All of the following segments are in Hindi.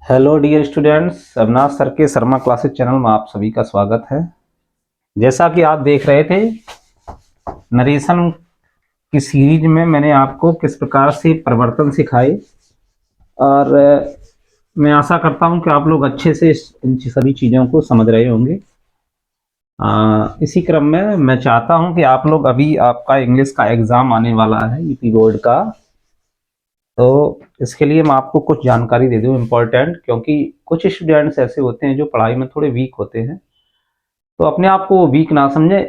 Hello dear students, Avinash sir के शर्मा क्लासेस चैनल में आप सभी का स्वागत है। जैसा कि आप देख रहे थे, नरेशन की सीरीज में मैंने आपको किस प्रकार से परिवर्तन सिखाए और मैं आशा करता हूं कि आप लोग अच्छे से इन सभी चीज़ों को समझ रहे होंगे। इसी क्रम में मैं चाहता हूं कि आप लोग, अभी आपका इंग्लिश का एग्ज़ाम आने वाला है यूपी बोर्ड का, तो इसके लिए मैं आपको कुछ जानकारी दे दूं इम्पोर्टेंट, क्योंकि कुछ स्टूडेंट्स ऐसे होते हैं जो पढ़ाई में थोड़े वीक होते हैं। तो अपने आप को वीक ना समझे,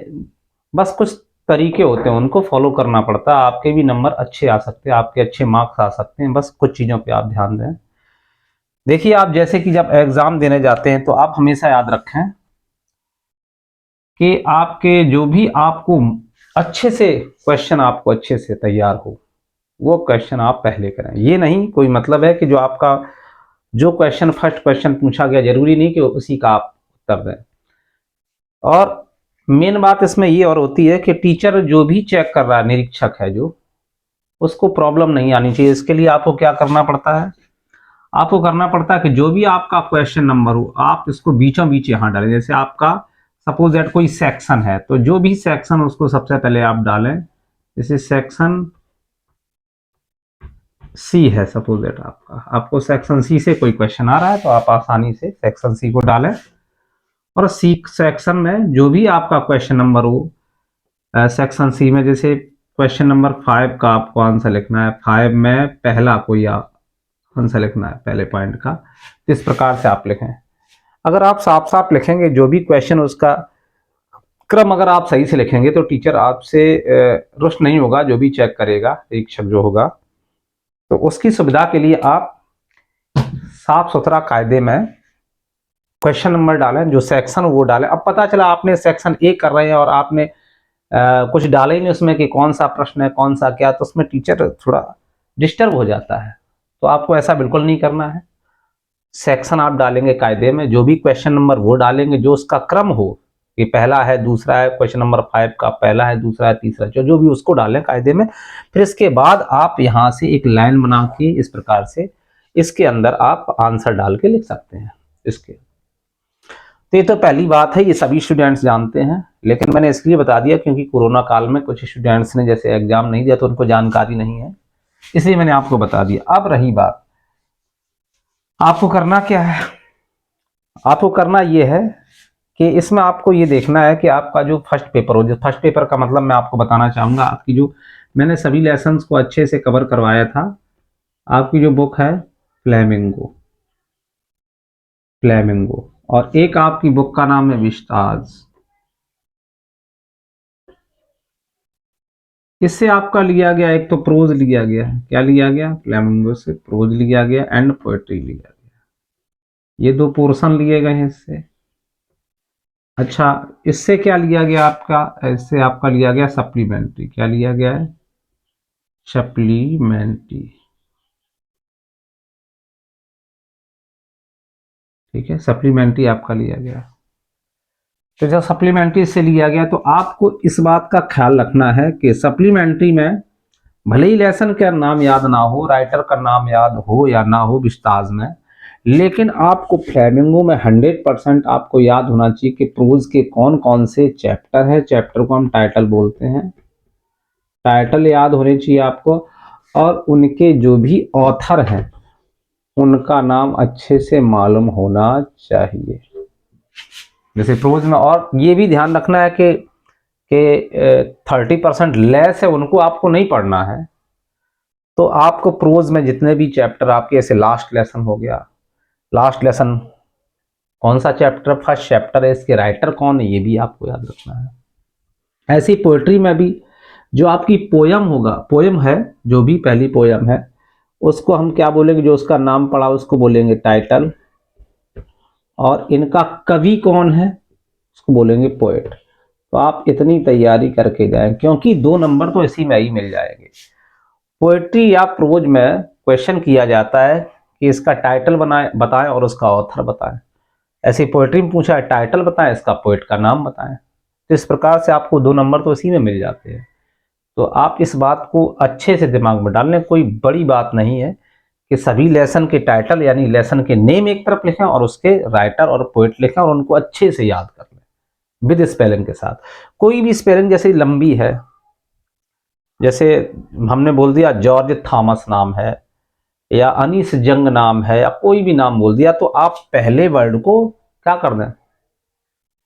बस कुछ तरीके होते हैं उनको फॉलो करना पड़ता है। आपके भी नंबर अच्छे आ सकते हैं, आपके अच्छे मार्क्स आ सकते हैं, बस कुछ चीज़ों पे आप ध्यान दें। देखिए, आप जैसे कि जब एग्ज़ाम देने जाते हैं तो आप हमेशा याद रखें कि आपके जो भी आपको अच्छे से क्वेश्चन आपको अच्छे से तैयार हो, वो क्वेश्चन आप पहले करें। ये नहीं कोई मतलब है कि जो आपका जो क्वेश्चन फर्स्ट क्वेश्चन पूछा गया, जरूरी नहीं कि उसी का आप उत्तर दें। और मेन बात इसमें ये और होती है कि टीचर जो भी चेक कर रहा है, निरीक्षक है जो, उसको प्रॉब्लम नहीं आनी चाहिए। इसके लिए आपको क्या करना पड़ता है, आपको करना पड़ता है कि जो भी आपका क्वेश्चन नंबर हो, आप इसको बीचों बीच यहाँ डालें। जैसे आपका सपोज दैट कोई सेक्शन है, तो जो भी सेक्शन उसको सबसे पहले आप डालें। जैसे सेक्शन सी है, सपोज दैट आपको सेक्शन सी से कोई क्वेश्चन आ रहा है, तो आप आसानी से सेक्शन सी को डालें। और सी सेक्शन में जो भी आपका क्वेश्चन नंबर हो, सेक्शन सी में जैसे क्वेश्चन नंबर 5 का आपको आंसर लिखना है, 5 में पहला कोई आंसर लिखना है पहले पॉइंट का, इस प्रकार से आप लिखें। अगर आप साफ साफ लिखेंगे जो भी क्वेश्चन, उसका क्रम अगर आप सही से लिखेंगे, तो टीचर आपसे रुष्ट नहीं होगा। जो भी चेक करेगा, शिक्षक जो होगा, तो उसकी सुविधा के लिए आप साफ सुथरा कायदे में क्वेश्चन नंबर डालें, जो सेक्शन वो डालें। अब पता चला आपने सेक्शन ए कर रहे हैं और आपने कुछ डाला ही नहीं उसमें कि कौन सा प्रश्न है, कौन सा क्या, तो उसमें टीचर थोड़ा डिस्टर्ब हो जाता है। तो आपको ऐसा बिल्कुल नहीं करना है। सेक्शन आप डालेंगे कायदे में, जो भी क्वेश्चन नंबर वो डालेंगे जो उसका क्रम हो, कि पहला है, दूसरा है, क्वेश्चन नंबर 5 का पहला है, दूसरा है, तीसरा, जो भी उसको डालें कायदे में। फिर इसके बाद आप यहाँ से एक लाइन बना के इस प्रकार से इसके अंदर आप आंसर डाल के लिख सकते हैं इसके। तो ये तो पहली बात है, ये सभी स्टूडेंट्स जानते हैं, लेकिन मैंने इसलिए बता दिया क्योंकि कोरोना काल में कुछ स्टूडेंट्स ने जैसे एग्जाम नहीं दिया तो उनको जानकारी नहीं है, इसलिए मैंने आपको बता दिया। अब रही बात, आपको करना क्या है, आपको करना ये है कि इसमें आपको ये देखना है कि आपका जो फर्स्ट पेपर हो, जो फर्स्ट पेपर का मतलब मैं आपको बताना चाहूंगा, आपकी जो मैंने सभी लेसन्स को अच्छे से कवर करवाया था। आपकी जो बुक है फ्लेमिंगो, फ्लेमिंगो, और एक आपकी बुक का नाम है विस्ताज। इससे आपका लिया गया एक तो प्रोज लिया गया है, क्या लिया गया, फ्लेमिंगो से प्रोज लिया गया एंड पोएट्री लिया गया। ये दो पोर्शन लिए गए हैं इससे। अच्छा, इससे क्या लिया गया आपका, इससे आपका लिया गया सप्लीमेंट्री। क्या लिया गया है, सप्लीमेंट्री। ठीक है, सप्लीमेंट्री आपका लिया गया। तो जब सप्लीमेंट्री से लिया गया, तो आपको इस बात का ख्याल रखना है कि सप्लीमेंट्री में भले ही लेसन का नाम याद ना हो, राइटर का नाम याद हो या ना हो विस्ताज में, लेकिन आपको फ्लेमिंगो में 100% आपको याद होना चाहिए कि प्रोज के कौन कौन से चैप्टर है। चैप्टर को हम टाइटल बोलते हैं, टाइटल याद होने चाहिए आपको, और उनके जो भी ऑथर हैं उनका नाम अच्छे से मालूम होना चाहिए, जैसे प्रोज में। और ये भी ध्यान रखना है कि 30% लेस है, उनको आपको नहीं पढ़ना है। तो आपको प्रोज में जितने भी चैप्टर आपके, ऐसे लास्ट लेसन हो गया, लास्ट लेसन कौन सा चैप्टर, फर्स्ट चैप्टर है, इसके राइटर कौन है, ये भी आपको याद रखना है। ऐसी पोएट्री में भी जो आपकी पोयम होगा, पोयम है जो भी पहली पोयम है, उसको हम क्या बोलेंगे, जो उसका नाम पड़ा उसको बोलेंगे टाइटल, और इनका कवि कौन है उसको बोलेंगे पोएट। तो आप इतनी तैयारी करके जाएं, क्योंकि 2 नंबर तो इसी में ही मिल जाएंगे। पोएट्री या प्रोज में क्वेश्चन किया जाता है कि इसका टाइटल बनाए बताएं और उसका ऑथर बताएं। ऐसी पोएट्री में पूछा है टाइटल बताएं, इसका पोएट का नाम बताएं। तो इस प्रकार से आपको 2 नंबर तो इसी में मिल जाते हैं। तो आप इस बात को अच्छे से दिमाग में डाल लें, कोई बड़ी बात नहीं है कि सभी लेसन के टाइटल यानी लेसन के नेम एक तरफ लिखें और उसके राइटर और पोएट लिखें और उनको अच्छे से याद कर लें विद स्पेलिंग के साथ। कोई भी स्पेलिंग जैसे लंबी है, जैसे हमने बोल दिया जॉर्ज थॉमस नाम है या अनीस जंग नाम है या कोई भी नाम बोल दिया, तो आप पहले वर्ड को क्या कर दें,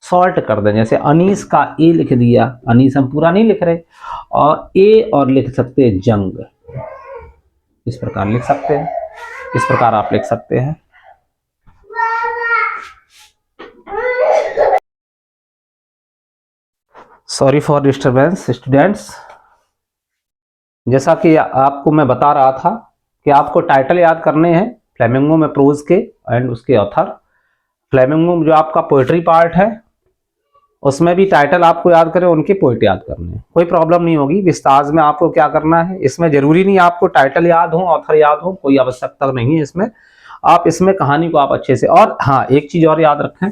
सॉल्ट कर दें। जैसे अनीस का ए लिख दिया, अनीस हम पूरा नहीं लिख रहे, और ए और लिख सकते हैं जंग, इस प्रकार लिख सकते हैं, इस प्रकार आप लिख सकते हैं। Sorry for disturbance students. जैसा कि आपको मैं बता रहा था कि आपको टाइटल याद करने हैं फ्लेमिंगो में प्रोज के एंड उसके ऑथर। फ्लेमिंगो में जो आपका पोएट्री पार्ट है उसमें भी टाइटल आपको याद करें, उनके पोएट याद करने हैं, कोई प्रॉब्लम नहीं होगी। विस्तार में आपको क्या करना है, इसमें जरूरी नहीं आपको टाइटल याद हो, ऑथर याद हो, कोई आवश्यकता नहीं है इसमें। आप इसमें कहानी को आप अच्छे से, और हाँ एक चीज और याद रखें,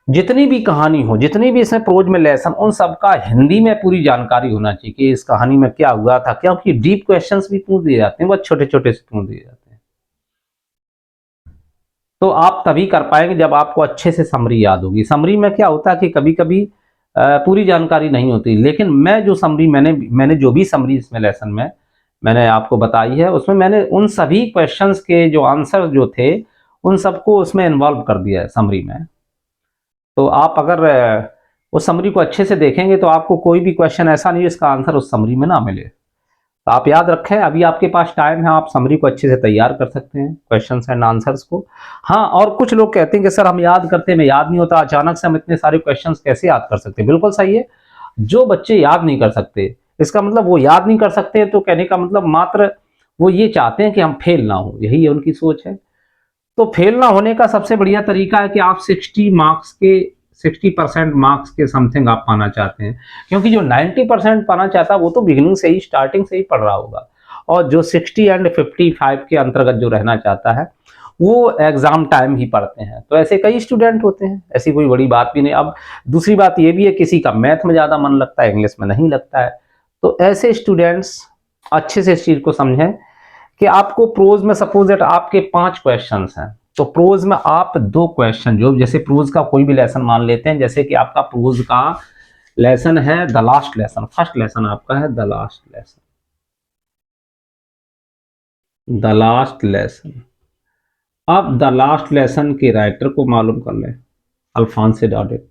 जितनी भी कहानी हो, जितनी भी इसमें प्रोज में लेसन, उन सबका हिंदी में पूरी जानकारी होना चाहिए कि इस कहानी में क्या हुआ था, क्योंकि डीप क्वेश्चंस भी पूछ दिए जाते हैं, बहुत छोटे छोटे से पूछ दिए जाते हैं। तो आप तभी कर पाएंगे जब आपको अच्छे से समरी याद होगी। समरी में क्या होता है कि कभी कभी पूरी जानकारी नहीं होती, लेकिन मैं जो समरी मैंने जो भी समरी इसमें लेसन में मैंने आपको बताई है, उसमें मैंने उन सभी क्वेश्चंस के जो आंसर जो थे उन सबको उसमें इन्वॉल्व कर दिया है समरी में। तो आप अगर उस समरी को अच्छे से देखेंगे तो आपको कोई भी क्वेश्चन ऐसा नहीं है इसका आंसर उस समरी में ना मिले। तो आप याद रखें, अभी आपके पास टाइम है, आप समरी को अच्छे से तैयार कर सकते हैं, क्वेश्चंस एंड आंसर्स को। हाँ, और कुछ लोग कहते हैं कि सर हम याद करते हैं, याद नहीं होता, अचानक से हम इतने सारे क्वेश्चंस कैसे याद कर सकते हैं। बिल्कुल सही है, जो बच्चे याद नहीं कर सकते, इसका मतलब वो याद नहीं कर सकते, तो कहने का मतलब मात्र वो ये चाहते हैं कि हम फेल ना हो, यही है उनकी सोच है। तो फेल ना होने का सबसे बढ़िया तरीका है कि आप 60% मार्क्स के समथिंग आप पाना चाहते हैं, क्योंकि जो 90% पाना चाहता है वो तो बिगिनिंग से ही, स्टार्टिंग से ही पढ़ रहा होगा, और जो 60 एंड 55 के अंतर्गत जो रहना चाहता है वो एग्जाम टाइम ही पढ़ते हैं। तो ऐसे कई स्टूडेंट होते हैं, ऐसी कोई बड़ी बात भी नहीं। अब दूसरी बात ये भी है, किसी का मैथ में ज्यादा मन लगता है, इंग्लिश में नहीं लगता है, तो ऐसे स्टूडेंट्स अच्छे से इस चीज को समझें कि आपको प्रोज में सपोज दैट आपके 5 क्वेश्चंस हैं, तो प्रोज में आप 2 क्वेश्चन, जो जैसे प्रोज का कोई भी लेसन मान लेते हैं, जैसे कि आपका प्रोज का लेसन है the last lesson, first lesson आपका है the last lesson, the last lesson. अब द लास्ट लेसन के राइटर को मालूम कर लें, अल्फोंसो डॉडेट।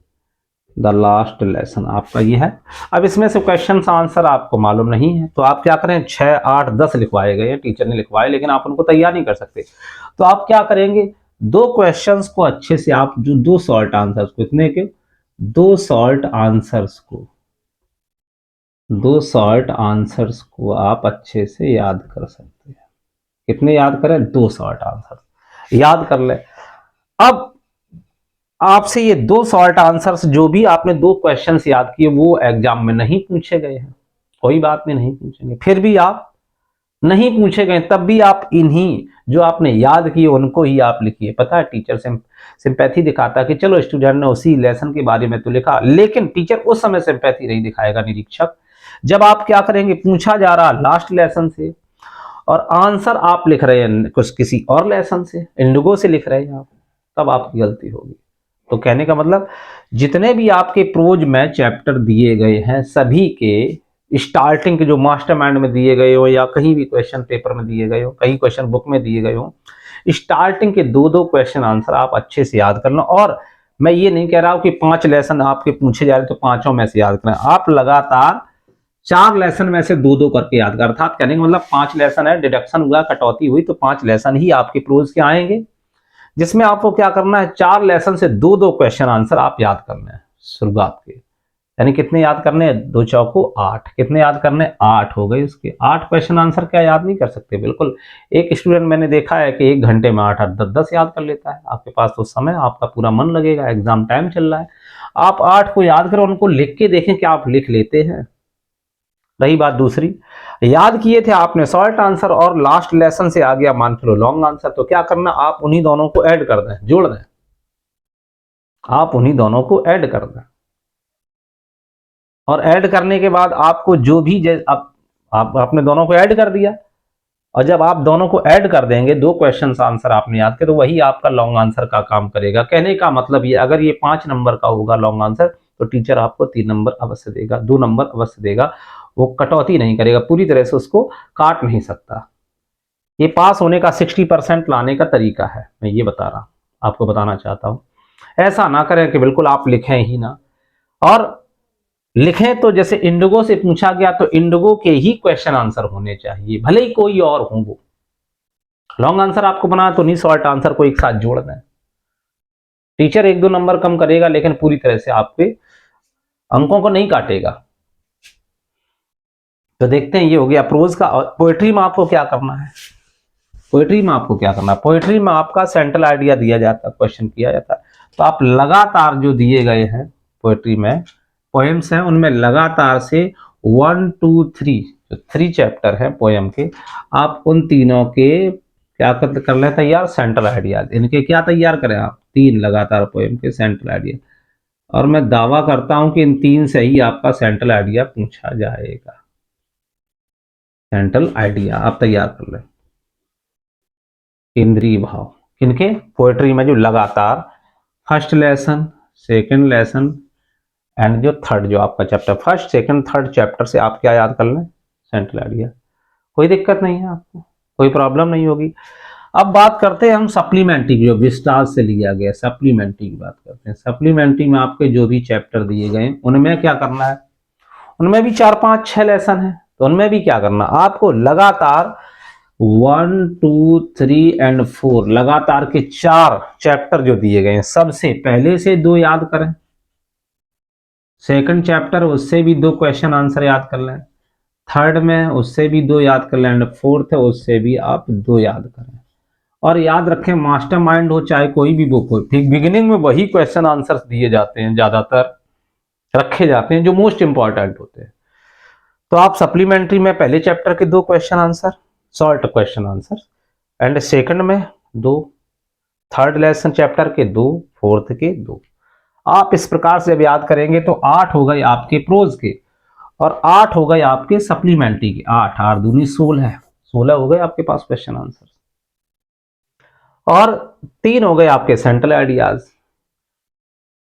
द लास्ट लेसन आपका ये है। अब इसमें से क्वेश्चन आंसर आपको मालूम नहीं है, तो आप क्या करें, 6, 8, 10 लिखवाए गए, टीचर ने लिखवाए, लेकिन आप उनको तैयार नहीं कर सकते, तो आप क्या करेंगे, 2 क्वेश्चंस को अच्छे से आप, जो 2 सॉल्ट आंसर्स को, इतने के 2 सॉल्ट आंसर्स को, 2 सॉल्ट आंसर्स को आप अच्छे से याद कर सकते हैं। कितने याद करें, 2 सॉल्ट आंसर याद कर ले। अब आपसे ये 2 शॉर्ट आंसर्स, जो भी आपने 2 क्वेश्चंस याद किए, वो एग्जाम में नहीं पूछे गए हैं, कोई बात नहीं, नहीं पूछेंगे, फिर भी आप नहीं पूछे गए तब भी आप इन्हीं जो आपने याद किए उनको ही आप लिखिए। पता है टीचर सिंपैथी दिखाता है कि चलो स्टूडेंट ने उसी लेसन के बारे में तो लिखा, लेकिन टीचर उस समय सिंपैथी नहीं दिखाएगा, निरीक्षक जब आप क्या करेंगे, पूछा जा रहा लास्ट लेसन से और आंसर आप लिख रहे हैं कुछ किसी और लेसन से, इंडिगो से लिख रहे हैं आप, तब आपकी गलती होगी। तो कहने का मतलब, जितने भी आपके प्रोज में चैप्टर दिए गए हैं सभी के स्टार्टिंग के जो मास्टरमाइंड में दिए गए हो या कहीं भी क्वेश्चन पेपर में दिए गए हो, कहीं क्वेश्चन बुक में दिए गए हो, स्टार्टिंग के 2-2 क्वेश्चन आंसर आप अच्छे से याद करना। और मैं ये नहीं कह रहा हूं कि 5 लेसन आपके पूछे जा रहे तो 5 में से याद करें, आप लगातार 4 लेसन में से 2-2 करके याद कर, अर्थात कहने का मतलब 5 लेसन है, डिडक्शन हुआ, कटौती हुई, तो 5 लेसन ही आपके प्रोज के आएंगे, जिसमें आपको क्या करना है, 4 लेसन से 2-2 क्वेश्चन आंसर आप याद करने हैं शुरुआत के। यानी कितने याद करने हैं, 2 चौको 8, कितने याद करने, 8 हो गए उसके। 8 क्वेश्चन आंसर क्या याद नहीं कर सकते, बिल्कुल। एक स्टूडेंट मैंने देखा है कि 1 घंटे में 8, 10 याद कर लेता है। आपके पास तो समय, आपका पूरा मन लगेगा, एग्जाम टाइम चल रहा है, आप 8 को याद करो, उनको लिख के देखें कि आप लिख लेते हैं। रही बात दूसरी, याद किए थे आपने शॉर्ट आंसर और लास्ट लेसन से आ गया मान लो लॉन्ग आंसर, तो क्या करना, आप उन्हीं दोनों को ऐड कर दें, जोड़ दें, आप उन्हीं दोनों को ऐड कर दें। और ऐड करने के बाद आपको जो भी, आप आपने दोनों को ऐड कर दिया, और जब आप दोनों को ऐड कर देंगे, 2 क्वेश्चन आंसर आपने याद किया, तो वही आपका लॉन्ग आंसर का काम करेगा। कहने का मतलब ये, अगर ये 5 नंबर का होगा लॉन्ग आंसर, तो टीचर आपको 3 नंबर अवश्य देगा, 2 नंबर अवश्य देगा। वो कटौती नहीं करेगा, पूरी तरह से उसको काट नहीं सकता। ये पास होने का 60% लाने का तरीका है, मैं ये बता रहा हूँ, आपको बताना चाहता हूँ। ऐसा ना करें कि बिल्कुल आप लिखें ही ना, और लिखें तो जैसे इंडिगो से पूछा गया तो इंडिगो के ही क्वेश्चन आंसर होने चाहिए, भले ही कोई और हो। वो लॉन्ग आंसर आपको बना तो नहीं शॉर्ट आंसर को एक साथ जोड़ दें। टीचर 1-2 नंबर कम करेगा, लेकिन पूरी तरह से आपके अंकों को नहीं काटेगा। तो देखते हैं, ये हो गया प्रोज का। और पोएट्री में आपको क्या करना है? पोएट्री में आपको क्या करना है? पोएट्री में आपका सेंट्रल आइडिया दिया जाता है, क्वेश्चन किया जाता है, तो आप लगातार जो दिए गए हैं पोएट्री में पोएम्स हैं, उनमें लगातार से 1 2 3 जो 3 चैप्टर हैं पोएम के, आप उन तीनों के क्या कर लें तैयार, सेंट्रल आइडिया। इनके क्या तैयार करें आप? 3 लगातार पोएम के सेंट्रल आइडिया। और मैं दावा करता हूं कि इन 3 से ही आपका सेंट्रल आइडिया पूछा जाएगा। सेंट्रल आइडिया आप तैयार कर लें। इंद्रिय भाव किनके? पोएट्री में जो लगातार first lesson, second lesson and जो थर्ड, जो आपका chapter first second third chapter से आप क्या याद कर लें? Central idea. कोई दिक्कत नहीं है आपको, कोई प्रॉब्लम नहीं होगी। अब बात करते हैं हम सप्लीमेंट्री, जो विस्तार से लिया गया सप्लीमेंट्री की बात करते हैं। सप्लीमेंट्री में आपके जो भी चैप्टर दिए गए उनमें क्या करना है? उनमें भी 4 5 6 लेसन है, तो उनमें भी क्या करना आपको? लगातार 1 2 3 एंड 4 लगातार के 4 चैप्टर जो दिए गए हैं, सबसे पहले से 2 याद करें, सेकंड चैप्टर उससे भी 2 क्वेश्चन आंसर याद कर लें, थर्ड में उससे भी 2 याद कर लें, एंड फोर्थ है उससे भी आप 2 याद करें। और याद रखें, मास्टरमाइंड हो चाहे कोई भी बुक हो, ठीक बिगिनिंग में वही क्वेश्चन आंसर्स दिए जाते हैं, ज्यादातर रखे जाते हैं जो मोस्ट इंपॉर्टेंट होते हैं। तो आप सप्लीमेंट्री में पहले चैप्टर के 2 question answer, short question answer, and second में 2, थर्ड लेसन चैप्टर के 2, फोर्थ के 2। आप इस प्रकार से जब याद करेंगे तो 8 हो गए आपके प्रोज के, और 8 हो गए आपके सप्लीमेंट्री के। 8 8 दूनी 16, 16 हो गए आपके पास क्वेश्चन आंसर, और 3 हो गए आपके सेंट्रल आइडियाज।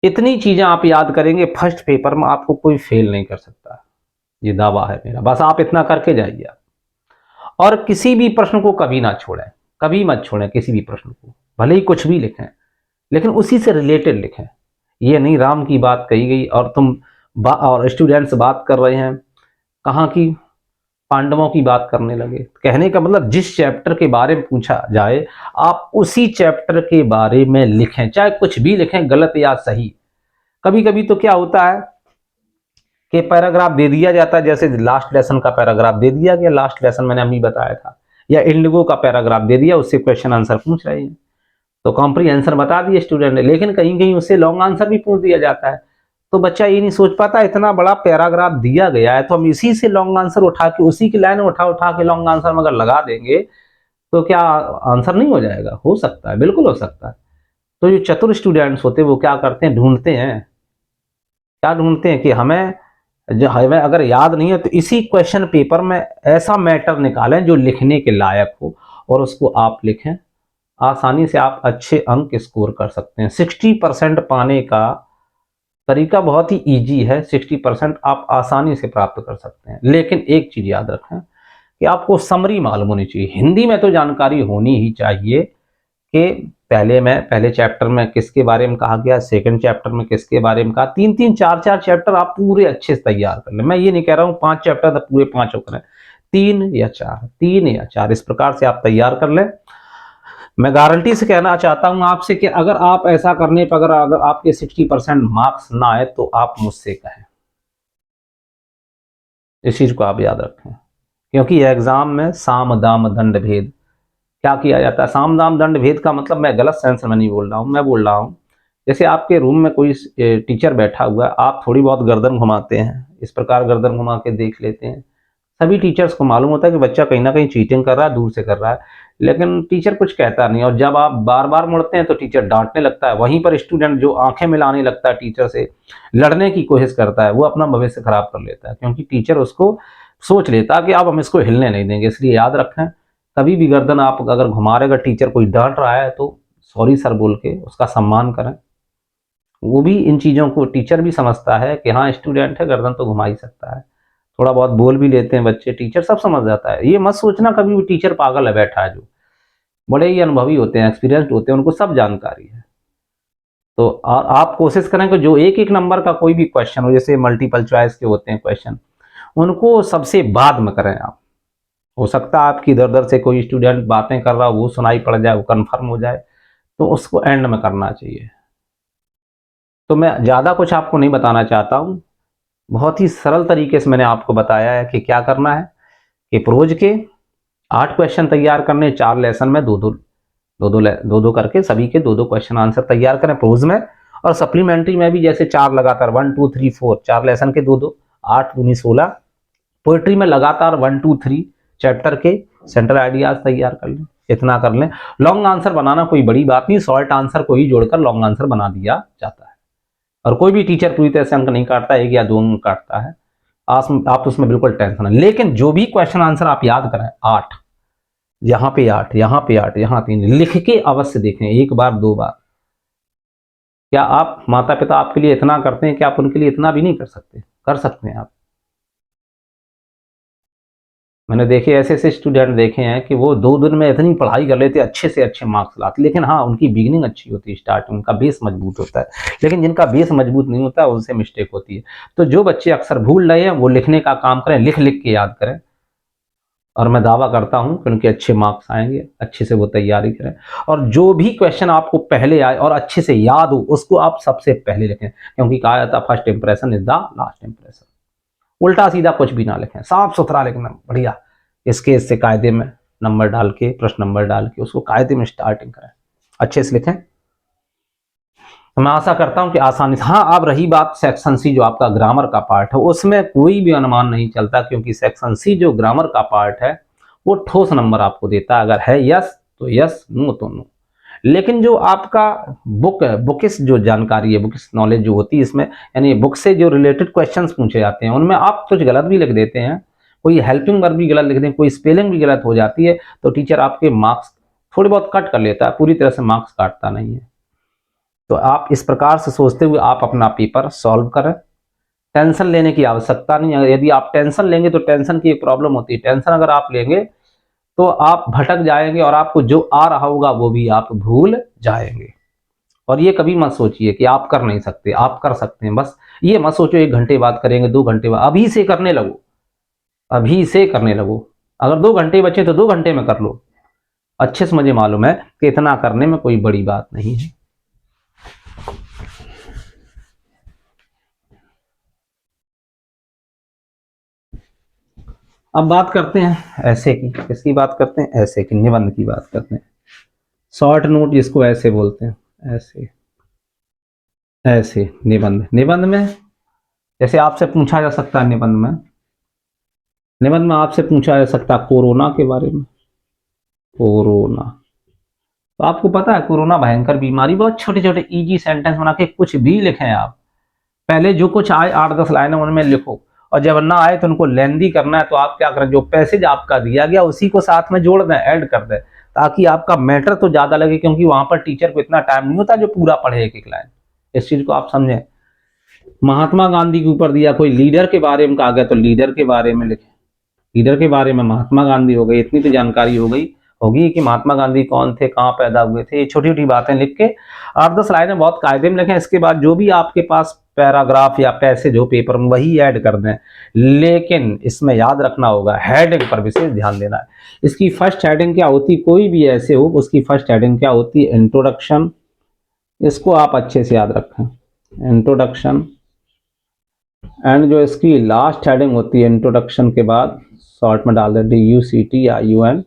इतनी चीजें आप याद करेंगे, फर्स्ट पेपर में आपको कोई फेल नहीं कर सकता, ये दावा है मेरा। बस आप इतना करके जाइए, और किसी भी प्रश्न को कभी ना छोड़ें, कभी मत छोड़ें किसी भी प्रश्न को, भले ही कुछ भी लिखें, लेकिन उसी से रिलेटेड लिखें। ये नहीं राम की बात कही गई और तुम और स्टूडेंट्स बात कर रहे हैं कहाँ की, पांडवों की बात करने लगे। कहने का मतलब जिस चैप्टर के बारे में पूछा जाए आप उसी चैप्टर के बारे में लिखें, चाहे कुछ भी लिखें, गलत या सही। कभी कभी तो क्या होता है कि पैराग्राफ दे दिया जाता है, जैसे लास्ट लेसन का पैराग्राफ दे दिया गया, लास्ट लेसन मैंने अभी बताया था, या इंडिगो का पैराग्राफ दे दिया, उससे क्वेश्चन आंसर पूछ रहे हैं, तो कॉम्प्रीहेंशन बता दिए स्टूडेंट ने, लेकिन कहीं कहीं उससे लॉन्ग आंसर भी पूछ दिया जाता है। तो बच्चा ये नहीं सोच पाता इतना बड़ा पैराग्राफ दिया गया है तो हम इसी से लॉन्ग आंसर उठा के, उसी की लाइन उठा उठा के लॉन्ग आंसर में अगर लगा देंगे तो क्या आंसर नहीं हो जाएगा? हो सकता है, बिल्कुल हो सकता है। तो जो चतुर स्टूडेंट्स होते हैं वो क्या करते हैं, ढूंढते हैं, क्या ढूंढते हैं कि हमें अगर याद नहीं है तो इसी क्वेश्चन पेपर में ऐसा मैटर निकालें जो लिखने के लायक हो, और उसको आप लिखें। आसानी से आप अच्छे अंक स्कोर कर सकते हैं। 60% पाने का तरीका बहुत ही इजी है, 60% आप आसानी से प्राप्त कर सकते हैं। लेकिन एक चीज याद रखें कि आपको समरी मालूम होनी चाहिए। हिंदी में तो जानकारी होनी ही चाहिए कि पहले चैप्टर में किसके बारे में कहा गया, सेकंड चैप्टर में किसके बारे में कहा, 3-3 4-4 चैप्टर आप पूरे अच्छे से तैयार कर लें। मैं ये नहीं कह रहा हूँ 5 चैप्टर तो पूरे 5 करें, 3 या 4 इस प्रकार से आप तैयार कर लें। मैं गारंटी से कहना चाहता हूं आपसे कि अगर आप ऐसा करने पर अगर आपके 60% मार्क्स ना आए तो आप मुझसे कहें, इस चीज को आप याद रखें। क्योंकि एग्जाम में साम दाम दंड भेद क्या किया जाता है? साम दाम दंड भेद का मतलब मैं गलत सेंस में नहीं बोल रहा हूं, मैं बोल रहा हूं जैसे आपके रूम में कोई टीचर बैठा हुआ है, आप थोड़ी बहुत गर्दन घुमाते हैं, इस प्रकार गर्दन घुमा के देख लेते हैं। सभी टीचर्स को मालूम होता है कि बच्चा कहीं ना कहीं चीटिंग कर रहा है, दूर से कर रहा है, लेकिन टीचर कुछ कहता नहीं। और जब आप बार बार मुड़ते हैं तो टीचर डांटने लगता है। वहीं पर स्टूडेंट जो आंखें मिलाने लगता है, टीचर से लड़ने की कोशिश करता है, वो अपना भविष्य खराब कर लेता है, क्योंकि टीचर उसको सोच लेता है कि अब हम इसको हिलने नहीं देंगे। इसलिए याद रखें कभी भी गर्दन आप अगर घुमा रहे, अगर टीचर कोई डांट रहा है तो सॉरी सर बोल के उसका सम्मान करें। वो भी इन चीज़ों को टीचर भी समझता है कि हाँ स्टूडेंट है, गर्दन तो घुमा ही सकता है, थोड़ा बहुत बोल भी लेते हैं बच्चे, टीचर सब समझ जाता है। ये मत सोचना कभी भी टीचर पागल है बैठा है, जो बड़े ही अनुभवी होते हैं, एक्सपीरियंस्ड होते हैं, उनको सब जानकारी है। तो आप कोशिश करें कि जो एक एक नंबर का कोई भी क्वेश्चन हो, जैसे मल्टीपल चॉइस के होते हैं क्वेश्चन, उनको सबसे बाद में करें आप। हो सकता है आपकी इधर उधर से कोई स्टूडेंट बातें कर रहा हो, वो सुनाई पड़ जाए, वो कंफर्म हो जाए, तो उसको एंड में करना चाहिए। तो मैं ज़्यादा कुछ आपको नहीं बताना चाहता हूँ, बहुत ही सरल तरीके से मैंने आपको बताया है कि क्या करना है। कि प्रोज के 8 क्वेश्चन तैयार करने, 4 लेसन में दो दो करके सभी के दो क्वेश्चन आंसर तैयार करें प्रोज में। और सप्लीमेंट्री में भी जैसे 4 लगातार 1 2 3 4 4 लेसन के दो 8 दूनी 16। पोइट्री में लगातार 1 2 3 चैप्टर के सेंट्रल आइडियाज तैयार कर लें, इतना कर लें। लॉन्ग आंसर बनाना कोई बड़ी बात नहीं, शॉर्ट आंसर को ही जोड़कर लॉन्ग आंसर बना दिया जाता है। और कोई भी टीचर पूरी तरह से अंक नहीं काटता, 1 या 2 अंक काटता है। आप उसमें बिल्कुल टेंशन है। लेकिन जो भी क्वेश्चन आंसर आप याद करें, 8 यहाँ पे 8, यहाँ पे 8, यहाँ 3 लिख के अवश्य देखें, 1 बार 2 बार। क्या आप माता पिता आपके लिए इतना करते हैं कि आप उनके लिए इतना भी नहीं कर सकते? कर सकते हैं आप। मैंने देखे ऐसे ऐसे स्टूडेंट देखे हैं कि वो 2 दिन में इतनी पढ़ाई कर लेते, अच्छे से अच्छे मार्क्स लाते। लेकिन हाँ, उनकी बिगिनिंग अच्छी होती है, स्टार्टिंग उनका बेस मजबूत होता है। लेकिन जिनका बेस मजबूत नहीं होता उनसे मिस्टेक होती है। तो जो बच्चे अक्सर भूल रहे हैं वो लिखने का काम करें, लिख लिख के याद करें। और मैं दावा करता हूं कि उनके अच्छे मार्क्स आएंगे, अच्छे से वो तैयारी करें। और जो भी क्वेश्चन आपको पहले आए और अच्छे से याद हो, उसको आप सबसे पहले लिखें। क्योंकि कहा जाता है first impression is the last impression. उल्टा सीधा कुछ भी ना लिखें, साफ सुथरा लिखना, बढ़िया इसके इससे कायदे में नंबर डाल के, प्रश्न नंबर डाल के उसको कायदे में स्टार्टिंग करें, अच्छे से लिखें। तो मैं आशा करता हूं कि आसानी से। हाँ, अब रही बात सेक्शन सी जो आपका ग्रामर का पार्ट है, उसमें कोई भी अनुमान नहीं चलता, क्योंकि सेक्शन सी जो ग्रामर का पार्ट है वो ठोस नंबर आपको देता है। अगर है यस तो यस, नो तो नो। लेकिन जो आपका बुकिस जो जानकारी है, बुकिस नॉलेज जो होती है इसमें, यानी बुक से जो रिलेटेड क्वेश्चंस पूछे जाते हैं, उनमें आप कुछ गलत भी लिख देते हैं, कोई हेल्पिंग वर्ब भी गलत लिख दें, कोई स्पेलिंग भी गलत हो जाती है, तो टीचर आपके मार्क्स थोड़े बहुत कट कर लेता है, पूरी तरह से मार्क्स काटता नहीं है। तो आप इस प्रकार से सोचते हुए आप अपना पेपर सॉल्व करें। टेंशन लेने की आवश्यकता नहीं है। यदि आप टेंशन लेंगे तो टेंशन की एक प्रॉब्लम होती है, टेंशन अगर आप लेंगे तो आप भटक जाएंगे और आपको जो आ रहा होगा वो भी आप भूल जाएंगे। और ये कभी मत सोचिए कि आप कर नहीं सकते, आप कर सकते हैं। बस ये मत सोचो 1 घंटे बाद करेंगे, 2 घंटे बाद, अभी से करने लगो, अभी से करने लगो। अगर 2 घंटे बचे तो 2 घंटे में कर लो। अच्छे से मुझे मालूम है कि इतना करने में कोई बड़ी बात नहीं है। अब बात करते हैं ऐसे की, किसकी बात करते हैं? ऐसे की, निबंध की बात करते हैं। शॉर्ट नोट जिसको ऐसे बोलते हैं, ऐसे ऐसे निबंध। निबंध में जैसे आपसे पूछा जा सकता है, निबंध में आपसे पूछा जा सकता है कोरोना के बारे में। कोरोना, तो आपको पता है कोरोना भयंकर बीमारी। बहुत छोटे छोटे इजी सेंटेंस बना के कुछ भी लिखें आप। पहले जो कुछ आए 8-10 लाइनें उनमें लिखो, और जब ना आए तो उनको लेंदी करना है तो आप क्या करें, जो पैसेज आपका दिया गया उसी को साथ में जोड़ दें, ऐड कर दें, ताकि आपका मैटर तो ज्यादा लगे, क्योंकि वहां पर टीचर को इतना टाइम नहीं होता जो पूरा पढ़े एक एक लाइन। इस चीज को आप समझें। महात्मा गांधी के ऊपर दिया, कोई लीडर के बारे में कहा गया तो लीडर के बारे में लिखे। लीडर के बारे में महात्मा गांधी हो गई, इतनी तो जानकारी हो गई होगी कि महात्मा गांधी कौन थे, कहाँ पैदा हुए थे। ये छोटी छोटी बातें लिख के 8-10 लाइनें बहुत कायदे में लिखें। इसके बाद जो भी आपके पास पैराग्राफ या पैसेज हो पेपर में वही ऐड कर दें। लेकिन इसमें याद रखना होगा, हेडिंग पर विशेष ध्यान देना है। इसकी फर्स्ट हेडिंग क्या होती, कोई भी ऐसे हो उसकी फर्स्ट हेडिंग क्या होती है? इंट्रोडक्शन। इसको आप अच्छे से याद रखें, इंट्रोडक्शन। एंड जो इसकी लास्ट हेडिंग होती है इंट्रोडक्शन के बाद, शॉर्ट में डाल दें DUCTION,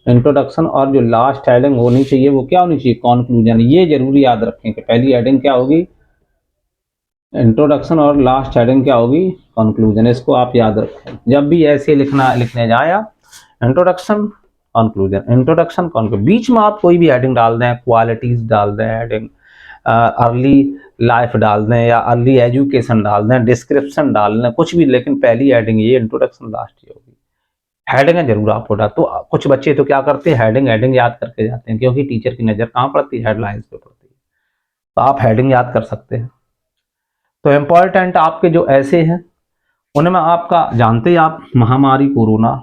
इंट्रोडक्शन। और जो लास्ट हेडिंग होनी चाहिए वो क्या होनी चाहिए? कॉन्क्लूजन। ये जरूरी याद रखें कि पहली हेडिंग क्या होगी? इंट्रोडक्शन, और लास्ट हेडिंग क्या होगी? कंक्लूजन। इसको आप याद रखें जब भी ऐसे लिखने जाए आप, इंट्रोडक्शन कंक्लूजन, इंट्रोडक्शन कंक्लूजन। बीच में आप कोई भी हेडिंग डाल दें, क्वालिटीज डाल दें, हेडिंग अर्ली लाइफ डाल दें या अर्ली एजुकेशन डाल दें, डिस्क्रिप्शन डाल दें, कुछ भी, लेकिन पहली हेडिंग ये, इंट्रोडक्शन लास्ट ये होगी। हेडिंग जरूर आपको डाल। तो कुछ बच्चे तो क्या करते हैं, हेडिंग याद करके जाते हैं, क्योंकि टीचर की नज़र कहाँ पड़ती है, हेडलाइंस पे पड़ती है। तो आप हेडिंग याद कर सकते हैं। तो इम्पॉर्टेंट आपके जो ऐसे हैं उनमें आपका जानते ही आप, महामारी कोरोना,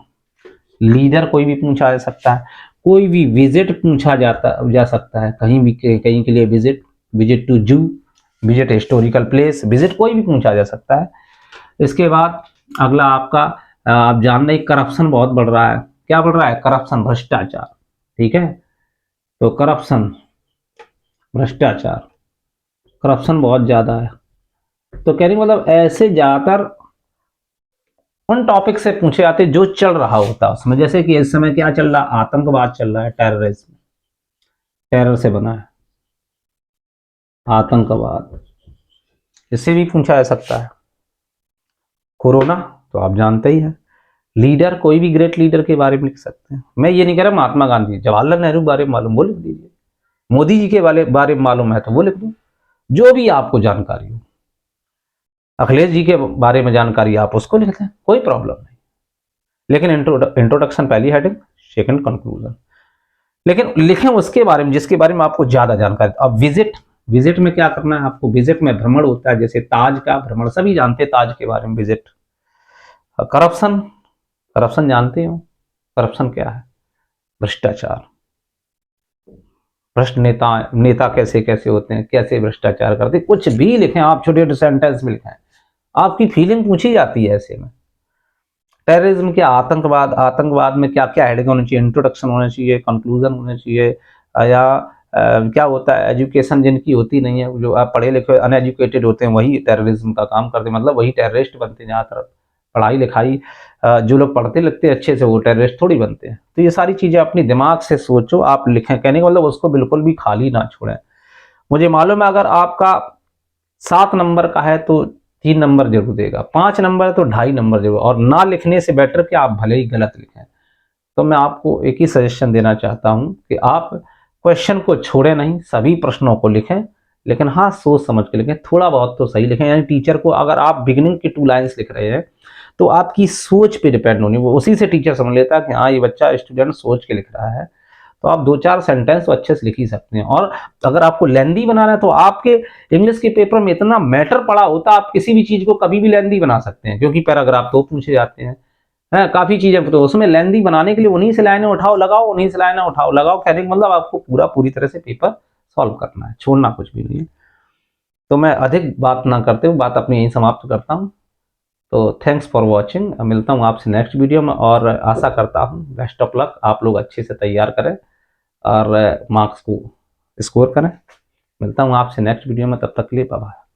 लीडर कोई भी पूछा जा सकता है, कोई भी विजिट पूछा जा सकता है, कहीं भी कहीं के लिए विजिट, विजिट टू जू, विजिट हिस्टोरिकल प्लेस, विजिट कोई भी पूछा जा सकता है। इसके बाद अगला आपका आप जान रहे करप्शन बहुत बढ़ रहा है। क्या बढ़ रहा है, करप्शन, भ्रष्टाचार। ठीक है, तो करप्शन, भ्रष्टाचार, करप्शन बहुत ज्यादा है। तो कहने मतलब ऐसे ज्यादातर उन टॉपिक से पूछे जाते जो चल रहा होता है उसमें। जैसे कि इस समय क्या चल रहा, आतंकवाद चल रहा है, टेररिज्म, टेरर से बना है आतंकवाद, इससे भी पूछा जा सकता है। कोरोना तो आप जानते ही हैं। लीडर कोई भी ग्रेट लीडर के बारे में लिख सकते हैं। मैं ये नहीं कह रहा महात्मा गांधी, जवाहरलाल नेहरू के बारे में मालूम वो लिख दीजिए, मोदी जी के बारे में मालूम है तो वो लिख दो, जो भी आपको जानकारी हो। अखिलेश जी के बारे में जानकारी आप उसको लिख दें, कोई प्रॉब्लम नहीं। लेकिन इंट्रोडक्शन पहली हेडिंग, सेकंड कंक्लूजन। लेकिन लिखें उसके बारे में जिसके बारे में आपको ज्यादा जानकारी। अब विजिट, विजिट में क्या करना है आपको, विजिट में भ्रमण होता है, जैसे ताज का भ्रमण, सभी जानते हैं ताज के बारे में, विजिट। करप्शन, करप्शन जानते हो, करप्शन क्या है, भ्रष्टाचार, भ्रष्ट नेता कैसे कैसे होते हैं, कैसे भ्रष्टाचार करते हैं, कुछ भी लिखें आप, छोटे छोटे सेंटेंस में लिखें, आपकी फीलिंग पूछी जाती है ऐसे में। टेररिज्म क्या, आतंकवाद, आतंकवाद में क्या क्या हेडिंग होनी चाहिए, इंट्रोडक्शन होना चाहिए, कंक्लूजन होना चाहिए, या क्या होता है, एजुकेशन जिनकी होती नहीं है, जो आप पढ़े लिखे अनएजुकेटेड होते हैं वही टेररिज्म का काम करते हैं, मतलब वही टेररिस्ट बनते हैं। ज़्यादातर पढ़ाई लिखाई जो लोग पढ़ते लिखते हैं अच्छे से वो टेररिस्ट थोड़ी बनते हैं। तो ये सारी चीज़ें अपनी दिमाग से सोचो, आप लिखें, कहने का मतलब उसको बिल्कुल भी खाली ना छोड़ें। मुझे मालूम है अगर आपका 7 नंबर का है तो 3 नंबर जरूर देगा, 5 नंबर तो 2.5 नंबर जरूर, और ना लिखने से बेटर कि आप भले ही गलत लिखें। तो मैं आपको एक ही सजेशन देना चाहता हूं कि आप क्वेश्चन को छोड़े नहीं, सभी प्रश्नों को लिखें, लेकिन हाँ सोच समझ के लिखें, थोड़ा बहुत तो सही लिखें। यानी टीचर को, अगर आप बिगिनिंग की 2 लाइन्स लिख रहे हैं तो आपकी सोच पे डिपेंड होनी, वो उसी से टीचर समझ लेता है कि हाँ ये बच्चा, स्टूडेंट सोच के लिख रहा है। तो आप 2-4 सेंटेंस तो अच्छे से लिख ही सकते हैं। और अगर आपको लेंदी बनाना है तो आपके इंग्लिश के पेपर में इतना मैटर पड़ा होता है, आप किसी भी चीज को कभी भी लेंदी बना सकते हैं, क्योंकि पैराग्राफ तो पूछे जाते हैं, है काफी चीजें, तो उसमें लेंदी बनाने के लिए उन्हीं से लाइनें उठाओ लगाओ, उन्हीं से लाइनें उठाओ लगाओ, कहने का मतलब आपको पूरी तरह से पेपर सॉल्व करना है, छोड़ना कुछ भी नहीं है। तो मैं अधिक बात ना करते हुए बात अपनी यहीं समाप्त करता हूँ। तो थैंक्स फॉर वॉचिंग, मिलता हूँ आपसे नेक्स्ट वीडियो में, और आशा करता हूँ बेस्ट ऑफ लक, आप लोग अच्छे से तैयार करें और मार्क्स को स्कोर करें। मिलता हूँ आपसे नेक्स्ट वीडियो में, तब तक के लिए बाय बाय।